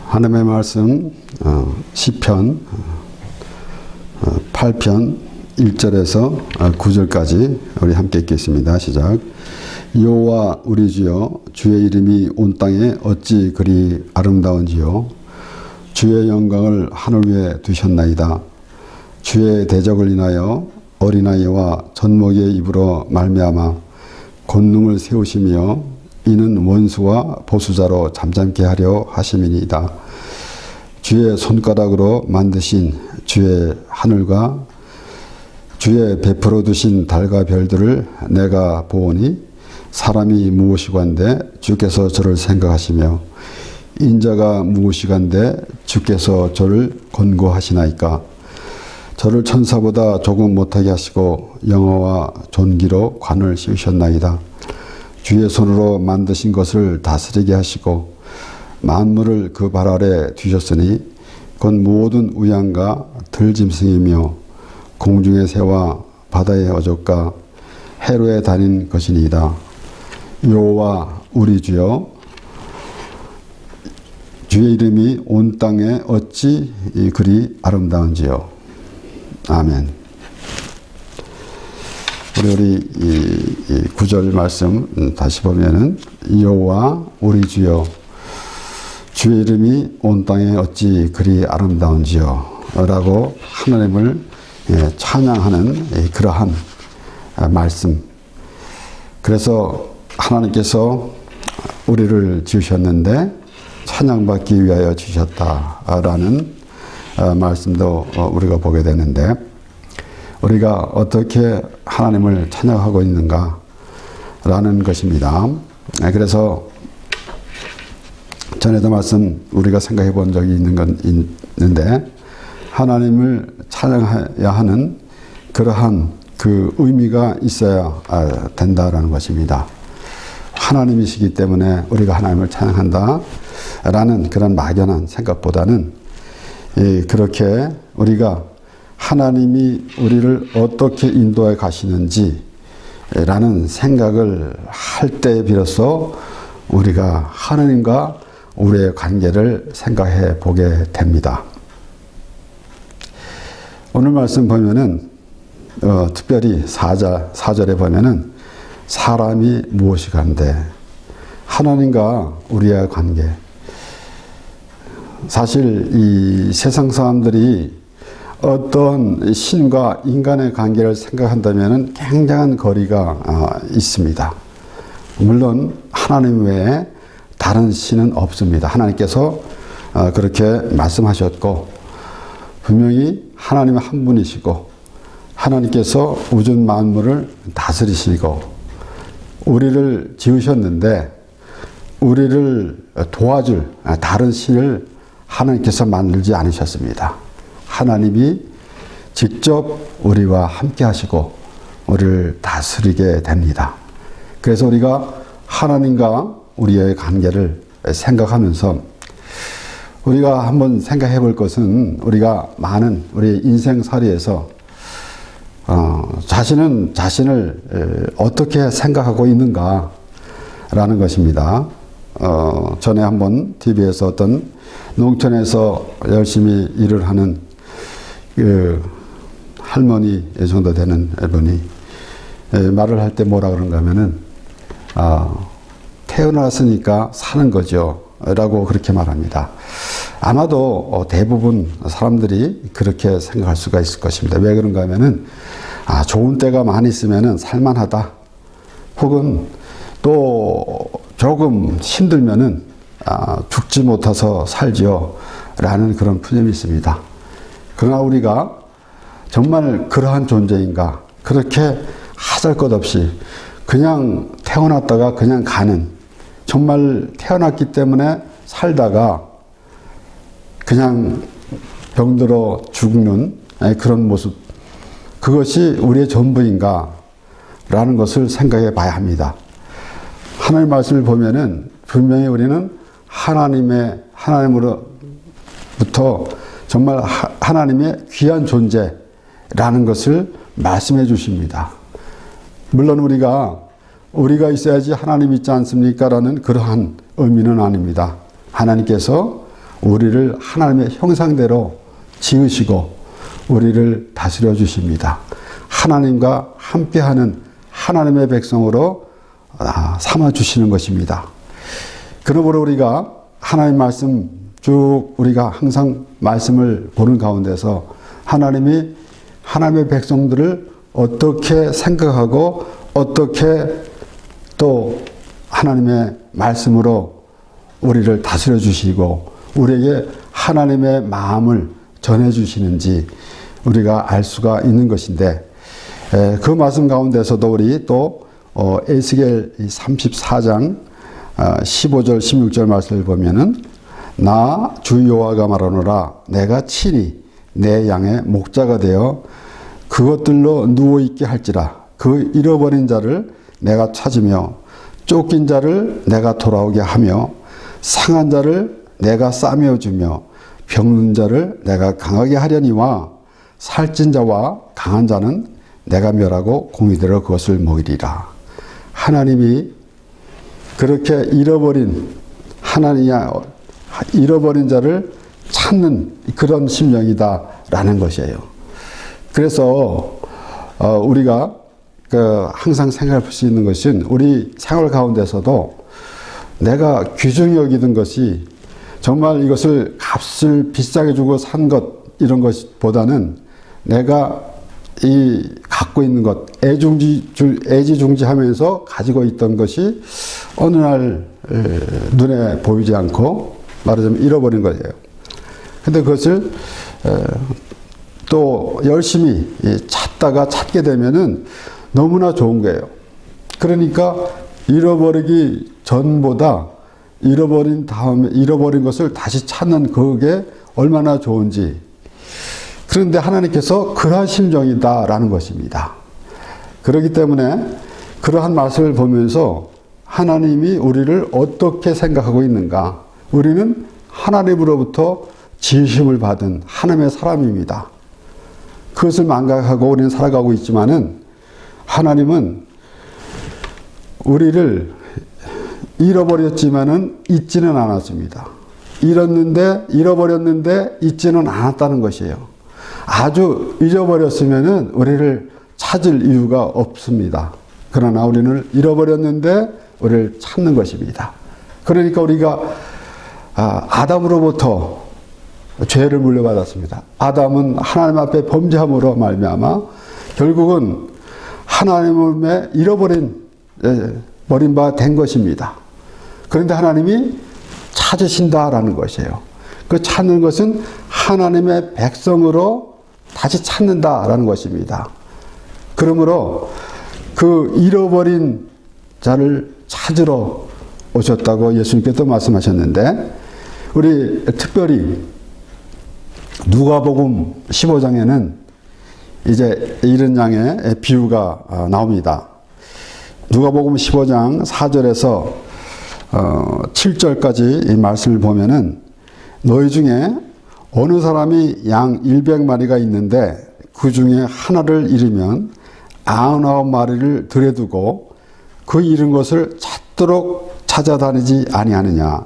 하나님의 말씀 시편 8편 1절에서 9절까지 우리 함께 읽겠습니다. 시작. 여호와 우리 주여, 주의 이름이 온 땅에 어찌 그리 아름다운지요. 주의 영광을 하늘 위에 두셨나이다. 주의 대적을 인하여 어린아이와 젖먹이의 입으로 말미암아 권능을 세우시며 이는 원수와 보수자로 잠잠케 하려 하심이니이다. 주의 손가락으로 만드신 주의 하늘과 주의 베풀어 두신 달과 별들을 내가 보오니 사람이 무엇이관데 주께서 저를 생각하시며 인자가 무엇이관데 주께서 저를 권고하시나이까. 저를 천사보다 조금 못하게 하시고 영어와 존귀로 관을 씌우셨나이다. 주의 손으로 만드신 것을 다스리게 하시고 만물을 그 발 아래 두셨으니 곧 모든 우양과 들짐승이며 공중의 새와 바다의 어족과 해로에 다닌 것이니이다. 여호와 우리 주여, 주의 이름이 온 땅에 어찌 그리 아름다운지요. 아멘. 우리 이 9절 말씀 다시 보면은 여호와 우리 주여, 주의 이름이 온 땅에 어찌 그리 아름다운지요 라고 하나님을 찬양하는 그러한 말씀. 그래서 하나님께서 우리를 지으셨는데 찬양받기 위하여 지으셨다라는 말씀도 우리가 보게 되는데, 우리가 어떻게 하나님을 찬양하고 있는가 라는 것입니다. 그래서 전에도 말씀 우리가 생각해 본 적이 있는데, 하나님을 찬양해야 하는 그러한 그 의미가 있어야 된다라는 것입니다. 하나님이시기 때문에 우리가 하나님을 찬양한다 라는 그런 막연한 생각보다는 그렇게 우리가 하나님이 우리를 어떻게 인도해 가시는지 라는 생각을 할 때 비로소 우리가 하나님과 우리의 관계를 생각해 보게 됩니다. 오늘 말씀 보면은 특별히 4절에 보면은 사람이 무엇이간데, 하나님과 우리의 관계. 사실 이 세상 사람들이 어떤 신과 인간의 관계를 생각한다면 굉장한 거리가 있습니다. 물론 하나님 외에 다른 신은 없습니다. 하나님께서 그렇게 말씀하셨고, 분명히 하나님은 한 분이시고 하나님께서 우주 만물을 다스리시고 우리를 지으셨는데, 우리를 도와줄 다른 신을 하나님께서 만들지 않으셨습니다. 하나님이 직접 우리와 함께 하시고 우리를 다스리게 됩니다. 그래서 우리가 하나님과 우리의 관계를 생각하면서 우리가 한번 생각해 볼 것은, 우리가 많은 우리 인생살이에서 자신을 어떻게 생각하고 있는가 라는 것입니다. 전에 한번 TV에서 어떤 농촌에서 열심히 일을 하는 그 할머니 정도 되는 분이 말을 할 때 뭐라 그런가 하면은 태어났으니까 사는 거죠 라고 그렇게 말합니다. 아마도 대부분 사람들이 그렇게 생각할 수가 있을 것입니다. 왜 그런가 하면은 좋은 때가 많이 있으면은 살만하다, 혹은 또 조금 힘들면은 죽지 못해서 살지요 라는 그런 푸념이 있습니다. 그러나 우리가 정말 그러한 존재인가, 그렇게 하잘것없이 그냥 태어났다가 그냥 가는, 정말 태어났기 때문에 살다가 그냥 병들어 죽는 그런 모습, 그것이 우리의 전부인가 라는 것을 생각해 봐야 합니다. 하나님의 말씀을 보면은 분명히 우리는 하나님으로부터 정말 하나님의 귀한 존재라는 것을 말씀해 주십니다. 물론 우리가 있어야지 하나님 있지 않습니까? 라는 그러한 의미는 아닙니다. 하나님께서 우리를 하나님의 형상대로 지으시고 우리를 다스려 주십니다. 하나님과 함께하는 하나님의 백성으로 삼아 주시는 것입니다. 그러므로 우리가 하나님 말씀 쭉 우리가 항상 말씀을 보는 가운데서 하나님이 하나님의 백성들을 어떻게 생각하고 어떻게 또 하나님의 말씀으로 우리를 다스려 주시고 우리에게 하나님의 마음을 전해 주시는지 우리가 알 수가 있는 것인데, 그 말씀 가운데서도 우리 또 에스겔 34장 15절 16절 말씀을 보면은 나 주 여호와가 말하노라 내가 친히 내 양의 목자가 되어 그것들로 누워있게 할지라 그 잃어버린 자를 내가 찾으며 쫓긴 자를 내가 돌아오게 하며 상한 자를 내가 싸매어 주며 병든 자를 내가 강하게 하려니와 살찐 자와 강한 자는 내가 멸하고 공의대로 그것을 먹이리라. 하나님이 그렇게 잃어버린 자를 찾는 그런 심령이다라는 것이에요. 그래서 우리가 항상 생각할 수 있는 것은 우리 생활 가운데서도 내가 귀중히 여기던 것이 정말 이것을 값을 비싸게 주고 산 것 이런 것보다는 내가 갖고 있는 것 애지중지하면서 가지고 있던 것이 어느 날 눈에 보이지 않고 말하자면 잃어버린 거예요. 근데 그것을 또 열심히 찾다가 찾게 되면은 너무나 좋은 거예요. 그러니까 잃어버리기 전보다 잃어버린 다음에 잃어버린 것을 다시 찾는 그게 얼마나 좋은지. 그런데 하나님께서 그러한 심정이다라는 것입니다. 그렇기 때문에 그러한 말씀을 보면서 하나님이 우리를 어떻게 생각하고 있는가. 우리는 하나님으로부터 지으심을 받은 하나님의 사람입니다. 그것을 망각하고 우리는 살아가고 있지만은 하나님은 우리를 잃어버렸지만은 잊지는 않았습니다. 잃어버렸는데 잊지는 않았다는 것이에요. 아주 잊어버렸으면은 우리를 찾을 이유가 없습니다. 그러나 우리는 잃어버렸는데 우리를 찾는 것입니다. 그러니까 우리가 아담으로부터 죄를 물려받았습니다. 아담은 하나님 앞에 범죄함으로 말미암아 결국은 하나님의 버린 바 된 것입니다. 그런데 하나님이 찾으신다라는 것이에요. 그 찾는 것은 하나님의 백성으로 다시 찾는다라는 것입니다. 그러므로 그 잃어버린 자를 찾으러 오셨다고 예수님께서 말씀하셨는데, 우리 특별히 누가복음 15장에는 이제 이런 양의 비유가 나옵니다. 누가복음 15장 4절에서 7절까지 이 말씀을 보면은 너희 중에 어느 사람이 양 100마리가 있는데 그 중에 하나를 잃으면 99마리를 들여두고 그 잃은 것을 찾도록 찾아다니지 아니하느냐.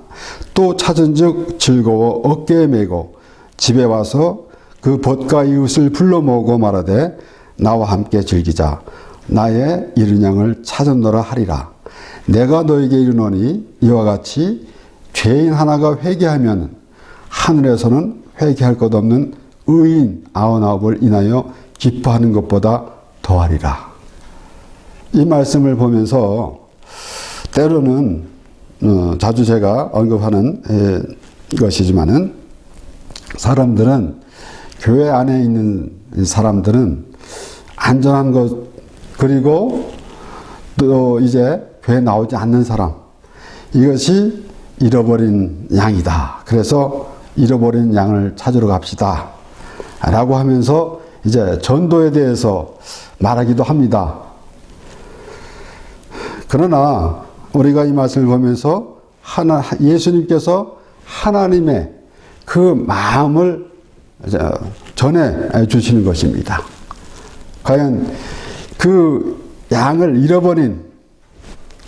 또 찾은즉 즐거워 어깨에 메고 집에 와서 그 벗과 이웃을 불러 모으고 말하되 나와 함께 즐기자. 나의 잃은 양을 찾았노라 하리라. 내가 너에게 이르노니 이와 같이 죄인 하나가 회개하면 하늘에서는 회개할 것 없는 의인 99을 인하여 기뻐하는 것보다 더하리라. 이 말씀을 보면서 때로는 자주 제가 언급하는 것이지만은 사람들은, 교회 안에 있는 사람들은 안전한 것, 그리고 또 이제 교회 나오지 않는 사람, 이것이 잃어버린 양이다. 그래서 잃어버린 양을 찾으러 갑시다 라고 하면서 이제 전도에 대해서 말하기도 합니다. 그러나 우리가 이 말씀을 보면서 예수님께서 하나님의 그 마음을 전해 주시는 것입니다. 과연 그 양을 잃어버린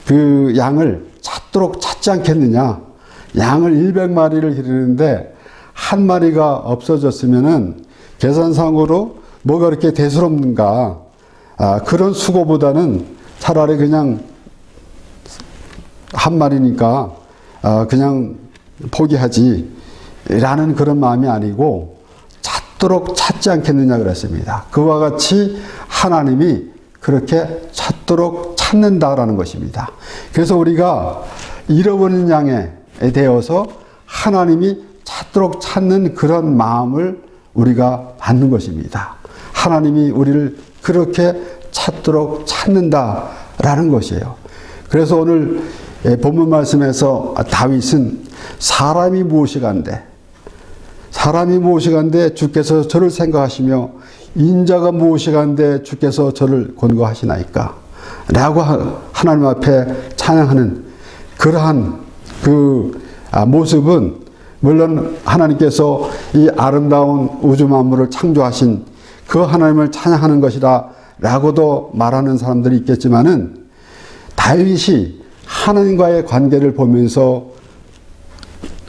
그 양을 찾도록 찾지 않겠느냐. 양을 100마리를 기르는데 한 마리가 없어졌으면은 계산상으로 뭐가 그렇게 대수롭는가. 그런 수고보다는 차라리 그냥 한 마리니까 그냥 포기하지 라는 그런 마음이 아니고 찾도록 찾지 않겠느냐 그랬습니다. 그와 같이 하나님이 그렇게 찾도록 찾는다라는 것입니다. 그래서 우리가 잃어버린 양에 대해서 하나님이 찾도록 찾는 그런 마음을 우리가 받는 것입니다. 하나님이 우리를 그렇게 찾도록 찾는다라는 것이에요. 그래서 오늘 본문 말씀에서 다윗은 사람이 무엇이간데 주께서 저를 생각하시며 인자가 무엇이간데 주께서 저를 권고하시나이까 라고 하나님 앞에 찬양하는 그러한 그 모습은 물론 하나님께서 이 아름다운 우주 만물을 창조하신 그 하나님을 찬양하는 것이다 라고도 말하는 사람들이 있겠지만은 다윗이 하나님과의 관계를 보면서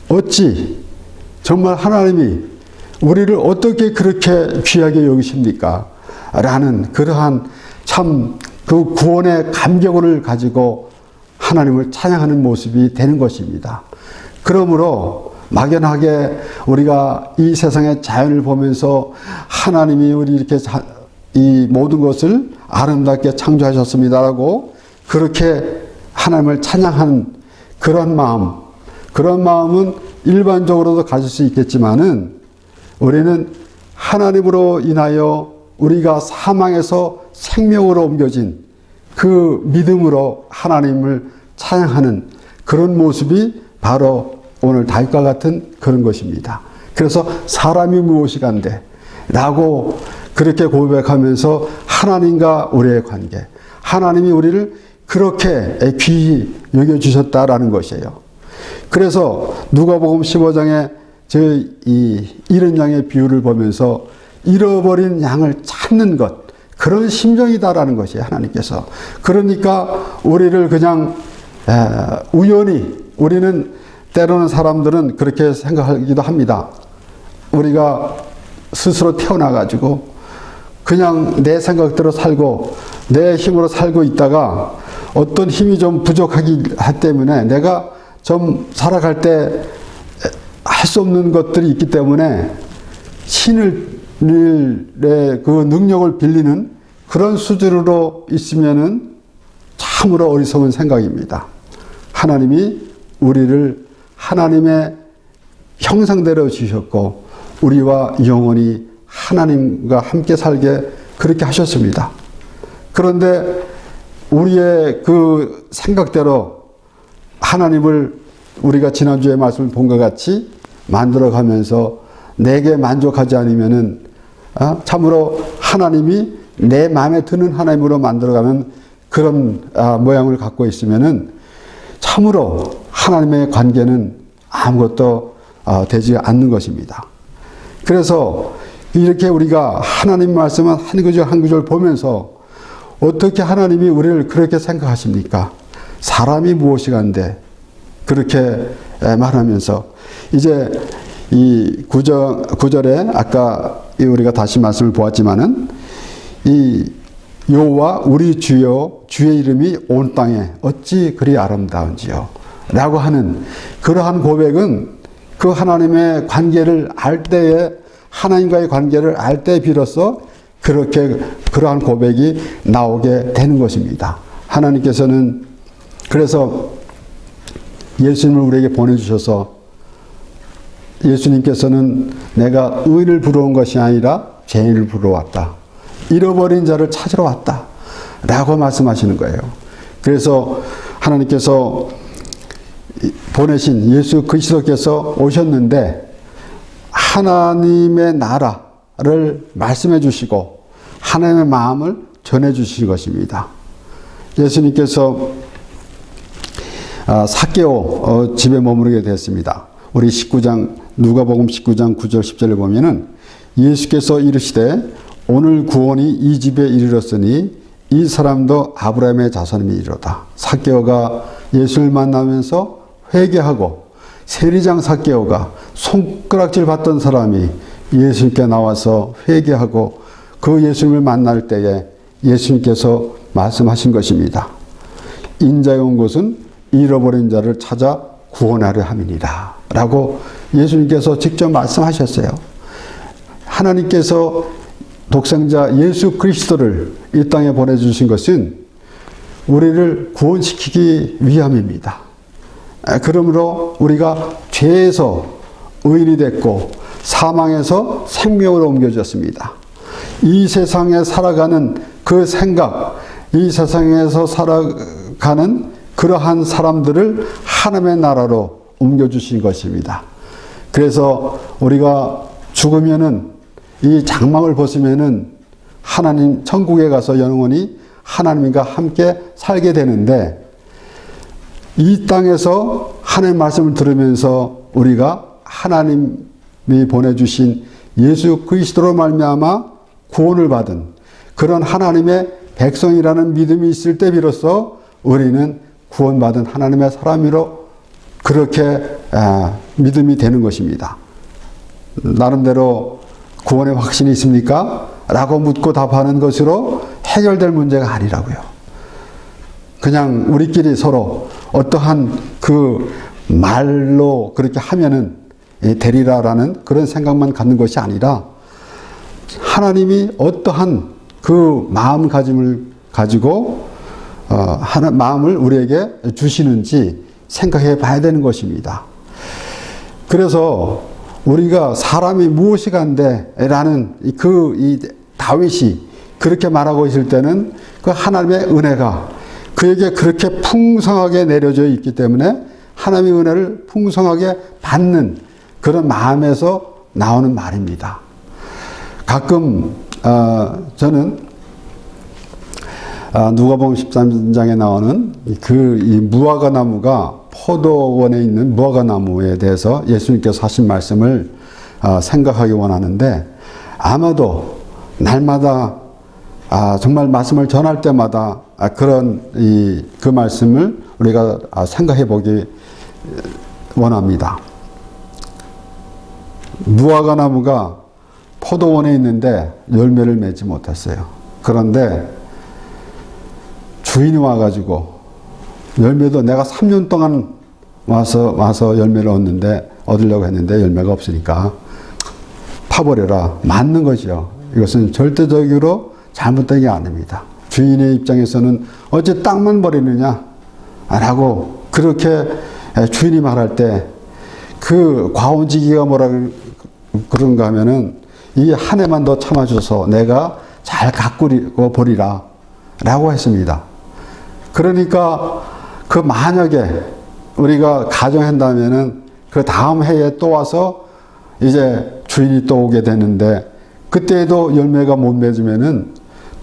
어찌 정말 하나님이 우리를 어떻게 그렇게 귀하게 여기십니까? 라는 그러한 참 그 구원의 감격을 가지고 하나님을 찬양하는 모습이 되는 것입니다. 그러므로 막연하게 우리가 이 세상의 자연을 보면서 하나님이 우리 이렇게 이 모든 것을 아름답게 창조하셨습니다라고 그렇게 하나님을 찬양하는 그런 마음은 일반적으로도 가질 수 있겠지만은 우리는 하나님으로 인하여 우리가 사망에서 생명으로 옮겨진 그 믿음으로 하나님을 찬양하는 그런 모습이 바로 오늘 다윗과 같은 그런 것입니다. 그래서 사람이 무엇이간데 라고 그렇게 고백하면서 하나님과 우리의 관계, 하나님이 우리를 그렇게 귀히 여겨주셨다라는 것이에요. 그래서 누가복음 15장에 이 잃은 양의 비유를 보면서 잃어버린 양을 찾는 것, 그런 심정이다라는 것이에요, 하나님께서. 그러니까 우리를 그냥 우연히, 우리는 때로는 사람들은 그렇게 생각하기도 합니다. 우리가 스스로 태어나가지고 그냥 내 생각대로 살고 내 힘으로 살고 있다가 어떤 힘이 좀 부족하기 때문에 내가 좀 살아갈 때 할 수 없는 것들이 있기 때문에 신의 그 능력을 빌리는 그런 수준으로 있으면은 참으로 어리석은 생각입니다. 하나님이 우리를 하나님의 형상대로 지으셨고 우리와 영원히 하나님과 함께 살게 그렇게 하셨습니다. 그런데 우리의 그 생각대로 하나님을 우리가 지난주에 말씀을 본 것 같이 만들어가면서 내게 만족하지 않으면은 참으로 하나님이 내 마음에 드는 하나님으로 만들어가는 그런 모양을 갖고 있으면은 참으로 하나님의 관계는 아무것도 되지 않는 것입니다. 그래서 이렇게 우리가 하나님 말씀은 한 구절 한 구절 보면서 어떻게 하나님이 우리를 그렇게 생각하십니까? 사람이 무엇이간데 그렇게 말하면서 이제 이 구절에 아까 우리가 다시 말씀을 보았지만은 이 여호와 우리 주여 주의 이름이 온 땅에 어찌 그리 아름다운지요 라고 하는 그러한 고백은 그 하나님의 관계를 알 때에 하나님과의 관계를 알 때 비로소 그렇게 그러한 고백이 나오게 되는 것입니다. 하나님께서는 그래서 예수님을 우리에게 보내주셔서 예수님께서는 내가 의인을 부러운 것이 아니라 죄인을 부르러 왔다. 잃어버린 자를 찾으러 왔다. 라고 말씀하시는 거예요. 그래서 하나님께서 보내신 예수 그리스도께서 오셨는데 하나님의 나라를 말씀해 주시고 하나님의 마음을 전해 주신 것입니다. 예수님께서 삭개오 집에 머무르게 됐습니다. 우리 19장 누가복음 19장 9절 10절을 보면은 예수께서 이르시되 오늘 구원이 이 집에 이르렀으니 이 사람도 아브라함의 자손이니로다. 삭개오가 예수를 만나면서 회개하고 세리장 삭개오가 손가락질 받던 사람이 예수님께 나와서 회개하고 그 예수님을 만날 때에 예수님께서 말씀하신 것입니다. 인자에 온 것은 잃어버린 자를 찾아 구원하려 함이니라 라고 예수님께서 직접 말씀하셨어요. 하나님께서 독생자 예수 그리스도를 이 땅에 보내주신 것은 우리를 구원시키기 위함입니다. 그러므로 우리가 죄에서 의인이 됐고 사망에서 생명으로 옮겨졌습니다. 이 세상에 살아가는 그 생각, 이 세상에서 살아가는 그러한 사람들을 하나님의 나라로 옮겨주신 것입니다. 그래서 우리가 죽으면은 이 장막을 벗으면은 하나님 천국에 가서 영원히 하나님과 함께 살게 되는데, 이 땅에서 하나님의 말씀을 들으면서 우리가 하나님이 보내주신 예수 그리스도로 말미암아 구원을 받은 그런 하나님의 백성이라는 믿음이 있을 때 비로소 우리는 구원받은 하나님의 사람으로 그렇게 믿음이 되는 것입니다. 나름대로 구원의 확신이 있습니까? 라고 묻고 답하는 것으로 해결될 문제가 아니라고요. 그냥 우리끼리 서로 어떠한 그 말로 그렇게 하면은 되리라라는 그런 생각만 갖는 것이 아니라, 하나님이 어떠한 그 마음가짐을 가지고 마음을 우리에게 주시는지 생각해 봐야 되는 것입니다. 그래서 우리가 사람이 무엇이 간대 라는 이 다윗이 그렇게 말하고 있을 때는 그 하나님의 은혜가 그에게 그렇게 풍성하게 내려져 있기 때문에 하나님의 은혜를 풍성하게 받는 그런 마음에서 나오는 말입니다. 가끔 저는 누가복음 13장에 나오는 이 무화과 나무가 포도원에 있는 무화과 나무에 대해서 예수님께서 하신 말씀을 생각하기 원하는데, 아마도 날마다 정말 말씀을 전할 때마다 그런 그 말씀을 우리가 생각해 보기 원합니다. 무화과 나무가 포도원에 있는데 열매를 맺지 못했어요. 그런데 주인이 와가지고 열매도 내가 3년 동안 와서 열매를 얻으려고 했는데 열매가 없으니까 파버려라. 맞는 거죠. 이것은 절대적으로 잘못된 게 아닙니다. 주인의 입장에서는 어째 땅만 버리느냐 라고 그렇게 주인이 말할 때 그 과온지기가 뭐라 그런가 하면은 이 한 해만 더 참아줘서 내가 잘 가꾸고 버리라 라고 했습니다. 그러니까 그 만약에 우리가 가정한다면은 그 다음 해에 또 와서 이제 주인이 또 오게 되는데, 그때에도 열매가 못 맺으면은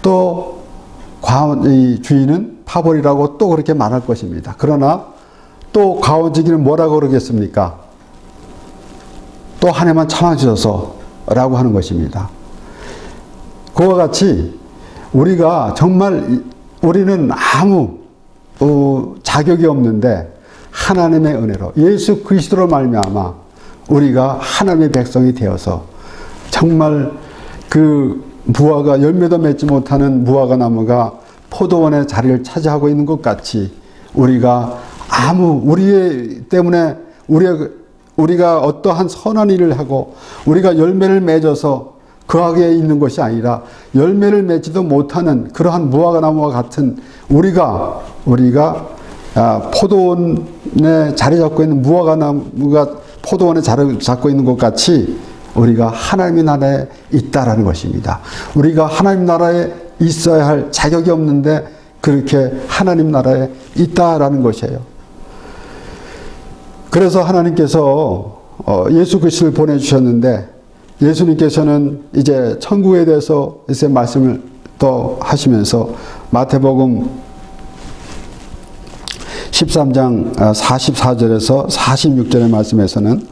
또 이 주인은 파버리라고 또 그렇게 말할 것입니다. 그러나 또 과원지기는 뭐라고 그러겠습니까? 또 한 해만 참아주셔서 라고 하는 것입니다. 그와 같이 우리가 정말 우리는 아무 자격이 없는데 하나님의 은혜로 예수 그리스도로 말미암아 우리가 하나님의 백성이 되어서 정말 그 무화과 열매도 맺지 못하는 무화과 나무가 포도원의 자리를 차지하고 있는 것 같이 우리가 우리 때문에 우리가 어떠한 선한 일을 하고 우리가 열매를 맺어서 거하게 있는 것이 아니라 열매를 맺지도 못하는 그러한 무화과 나무와 같은 우리가 포도원에 자리 잡고 있는 무화과 나무가 포도원에 자리 잡고 있는 것 같이 우리가 하나님의 나라에 있다라는 것입니다. 우리가 하나님 나라에 있어야 할 자격이 없는데 그렇게 하나님 나라에 있다라는 것이에요. 그래서 하나님께서 예수 그리스도를 보내주셨는데, 예수님께서는 이제 천국에 대해서 이제 말씀을 또 하시면서 마태복음 13장 44절에서 46절의 말씀에서는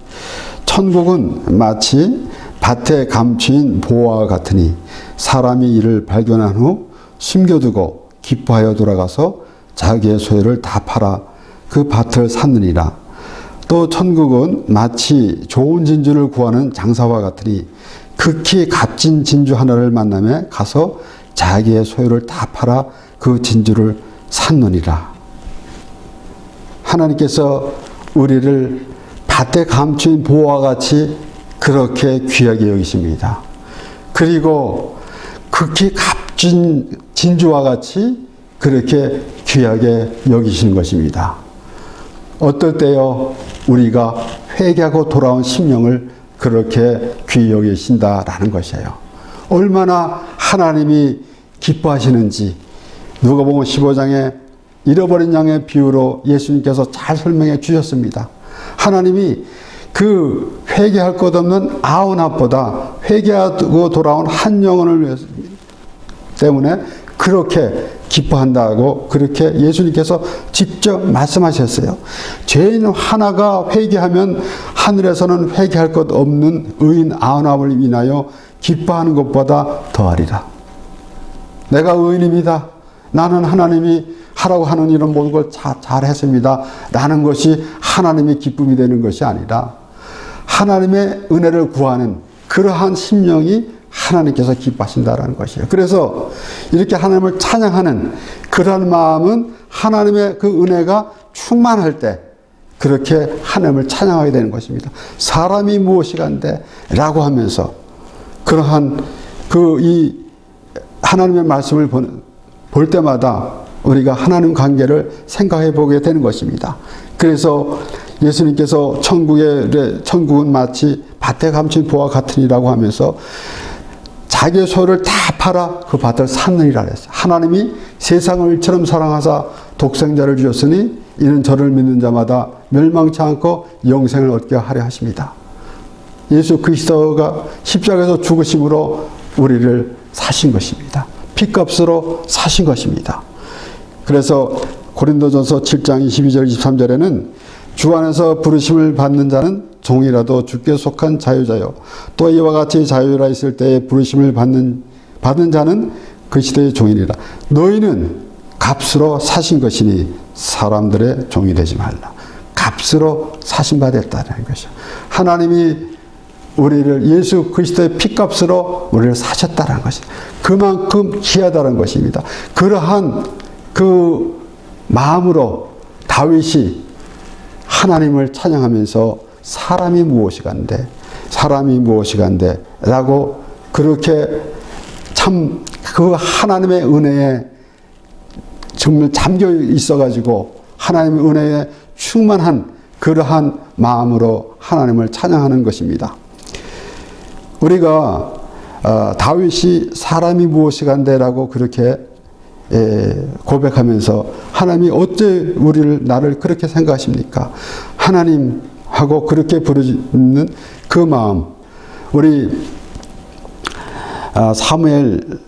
천국은 마치 밭에 감추인 보화와 같으니 사람이 이를 발견한 후 숨겨두고 기뻐하여 돌아가서 자기의 소유를 다 팔아 그 밭을 샀느니라. 또 천국은 마치 좋은 진주를 구하는 장사와 같으니 극히 값진 진주 하나를 만남에 가서 자기의 소유를 다 팔아 그 진주를 샀느니라. 하나님께서 우리를 밭에 감춘 보화와 같이 그렇게 귀하게 여기십니다. 그리고 극히 값진 진주와 같이 그렇게 귀하게 여기시는 것입니다. 어떨 때요 우리가 회개하고 돌아온 심령을 그렇게 귀히 여기신다라는 것이에요. 얼마나 하나님이 기뻐하시는지 누가복음 15장에 잃어버린 양의 비유로 예수님께서 잘 설명해 주셨습니다. 하나님이 그 회개할 것 없는 99보다 회개하고 돌아온 한 영혼을 위해서 때문에 그렇게 기뻐한다고 그렇게 예수님께서 직접 말씀하셨어요. 죄인 하나가 회개하면 하늘에서는 회개할 것 없는 의인 99을 인하여 기뻐하는 것보다 더하리라. 내가 의인입니다. 나는 하나님이 하라고 하는 이런 모든 걸 잘했습니다. 라는 것이 하나님의 기쁨이 되는 것이 아니라 하나님의 은혜를 구하는 그러한 심령이 하나님께서 기뻐하신다라는 것이에요. 그래서 이렇게 하나님을 찬양하는 그러한 마음은 하나님의 그 은혜가 충만할 때 그렇게 하나님을 찬양하게 되는 것입니다. 사람이 무엇이간데 라고 하면서 그러한 이 하나님의 말씀을 볼 때마다 우리가 하나님 관계를 생각해 보게 되는 것입니다. 그래서 예수님께서 천국은 마치 밭에 감춘 보화 같으니라고 하면서 자기의 소유를 다 팔아 그 밭을 샀느니라 했어요. 하나님이 세상을 일처럼 사랑하사 독생자를 주셨으니 이는 저를 믿는 자마다 멸망치 않고 영생을 얻게 하려 하십니다. 예수 그리스도가 십자가에서 죽으심으로 우리를 사신 것입니다. 피값으로 사신 것입니다. 그래서 고린도전서 7장 22절 23절에는 주 안에서 부르심을 받는 자는 종이라도 주께 속한 자유자요 또 이와 같이 자유라 있을 때에 부르심을 받은 자는 그 시대의 종이니라. 너희는 값으로 사신 것이니 사람들의 종이 되지 말라. 값으로 사신 바 됐다는 것이죠. 하나님이 우리를 예수 그리스도의 피값으로 우리를 사셨다는 것이 그만큼 귀하다는 것입니다. 그러한 그 마음으로 다윗이 하나님을 찬양하면서 사람이 무엇이간데 라고 그렇게 참 그 하나님의 은혜에 정말 잠겨 있어 가지고 하나님의 은혜에 충만한 그러한 마음으로 하나님을 찬양하는 것입니다. 우리가 다윗이 사람이 무엇이간데라고 그렇게 고백하면서 하나님이 어째 나를 그렇게 생각하십니까? 하나님하고 그렇게 부르는 그 마음, 우리 사무엘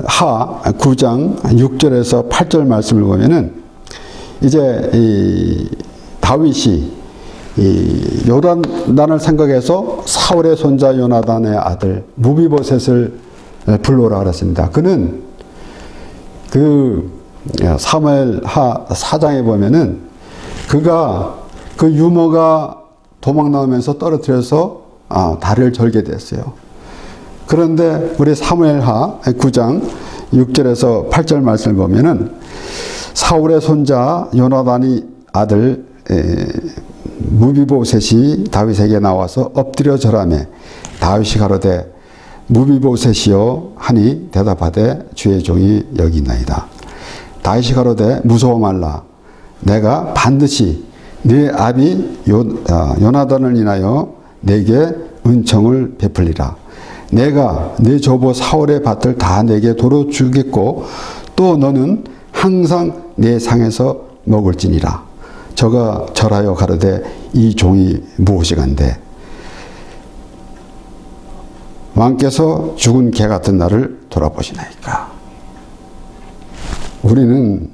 하 9장 6절에서 8절 말씀을 보면은 이제 이 다윗이 이 요나단을 생각해서 사울의 손자 요나단의 아들 무비보셋을 불러오라 그랬습니다. 그는 그 사무엘 하 4장에 보면은 그가 그 유모가 도망 나오면서 떨어뜨려서 다리를 절게 됐어요. 그런데 우리 사무엘 하 9장 6절에서 8절 말씀을 보면은 사울의 손자 요나단이 아들 무비보셋이 다윗에게 나와서 엎드려 절하매 다윗이 가로되 무비보셋이요 하니 대답하되 주의 종이 여기 있나이다. 다윗이 가로되 무서워 말라. 내가 반드시 네 아비 요나단을 인하여 내게 은총을 베풀리라. 내가 네 조부 사울의 밭을 다 내게 도로 주겠고 또 너는 항상 내 상에서 먹을지니라. 저가 절하여 가로되 이 종이 무엇이간데 왕께서 죽은 개 같은 나를 돌아보시나이까. 우리는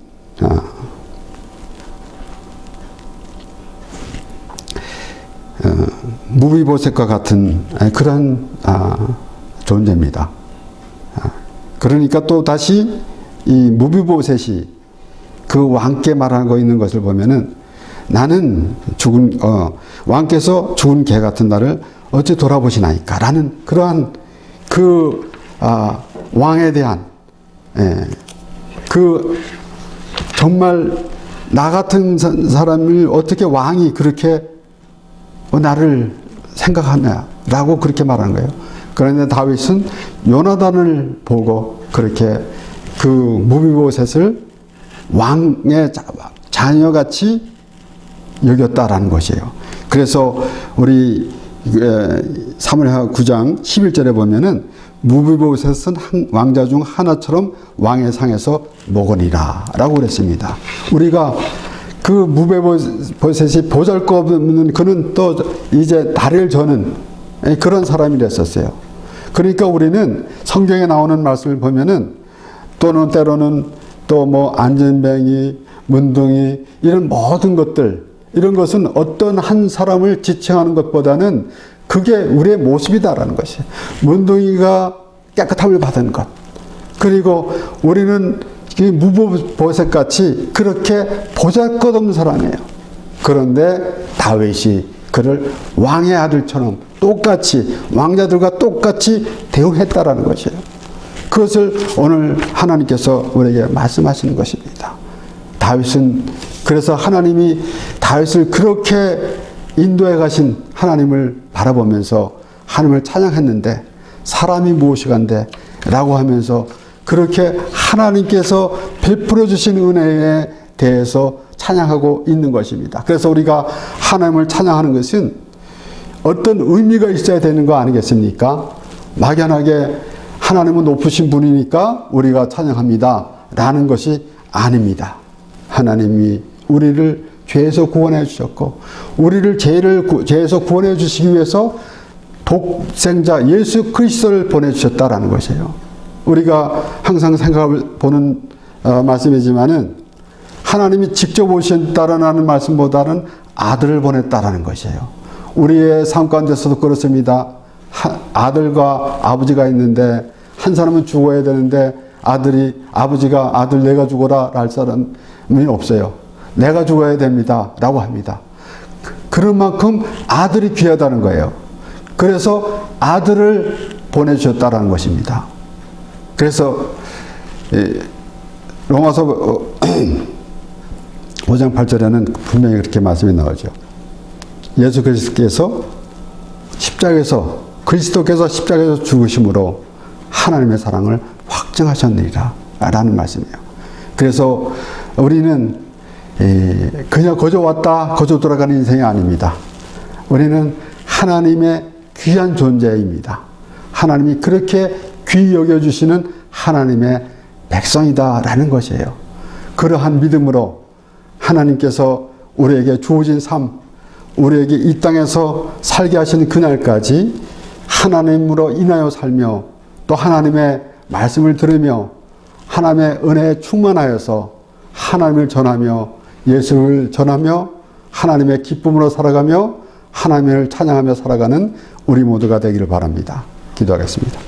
무비보셋과 같은 그런 존재입니다. 그러니까 또 다시 이 무비보셋이 그 왕께 말하고 있는 것을 보면은 나는 왕께서 죽은 개 같은 나를 어찌 돌아보시나이까? 라는 그러한 왕에 대한, 정말 나 같은 사람을 어떻게 왕이 그렇게 나를 생각하냐? 라고 그렇게 말하는 거예요. 그런데 다윗은 요나단을 보고 그렇게 그 무비보셋을 왕의 자녀같이 여겼다라는 것이에요. 그래서 우리 사무엘하 9장 11절에 보면은 무비보셋은 왕자 중 하나처럼 왕의 상에서 먹으니라 라고 그랬습니다. 우리가 그 무비보셋이 보잘것없는 그는 또 이제 다리를 저는 그런 사람이 됐었어요. 그러니까 우리는 성경에 나오는 말씀을 보면은 또는 때로는 또 뭐 안전뱅이, 문둥이 이런 모든 것들, 이런 것은 어떤 한 사람을 지칭하는 것보다는 그게 우리의 모습이다라는 것이에요. 문둥이가 깨끗함을 받은 것. 그리고 우리는 무보셋같이 그렇게 보잘것없는 사람이에요. 그런데 다윗이 그를 왕의 아들처럼 똑같이 왕자들과 똑같이 대우했다라는 것이에요. 그것을 오늘 하나님께서 우리에게 말씀하시는 것입니다. 다윗은 그래서 하나님이 다윗을 그렇게 인도해 가신 하나님을 바라보면서 하나님을 찬양했는데 사람이 무엇이간데 라고 하면서 그렇게 하나님께서 베풀어 주신 은혜에 대해서 찬양하고 있는 것입니다. 그래서 우리가 하나님을 찬양하는 것은 어떤 의미가 있어야 되는 거 아니겠습니까? 막연하게 하나님은 높으신 분이니까 우리가 찬양합니다 라는 것이 아닙니다. 하나님이 우리를 죄에서 구원해 주셨고 우리를 죄에서 구원해 주시기 위해서 독생자 예수 그리스도를 보내주셨다라는 것이에요. 우리가 항상 생각해 보는 말씀이지만은 하나님이 직접 오셨다라는 말씀보다는 아들을 보냈다라는 것이에요. 우리의 삶 가운데서도 그렇습니다. 아들과 아버지가 있는데 한 사람은 죽어야 되는데 아버지가 아들 내가 죽어라 할 사람이 없어요. 내가 죽어야 됩니다 라고 합니다. 그런 만큼 아들이 귀하다는 거예요. 그래서 아들을 보내주셨다라는 것입니다. 그래서 로마서 5장 8절에는 분명히 그렇게 말씀이 나오죠. 예수 그리스도께서 그리스도께서 십자가에서 죽으심으로 하나님의 사랑을 확증하셨느니라 라는 말씀이에요. 그래서 우리는 그냥 거저 왔다 거저 돌아가는 인생이 아닙니다. 우리는 하나님의 귀한 존재입니다. 하나님이 그렇게 귀히 여겨주시는 하나님의 백성이다라는 것이에요. 그러한 믿음으로 하나님께서 우리에게 주어진 삶, 우리에게 이 땅에서 살게 하시는 그날까지 하나님으로 인하여 살며 또 하나님의 말씀을 들으며 하나님의 은혜에 충만하여서 하나님을 전하며 예수를 전하며 하나님의 기쁨으로 살아가며 하나님을 찬양하며 살아가는 우리 모두가 되기를 바랍니다. 기도하겠습니다.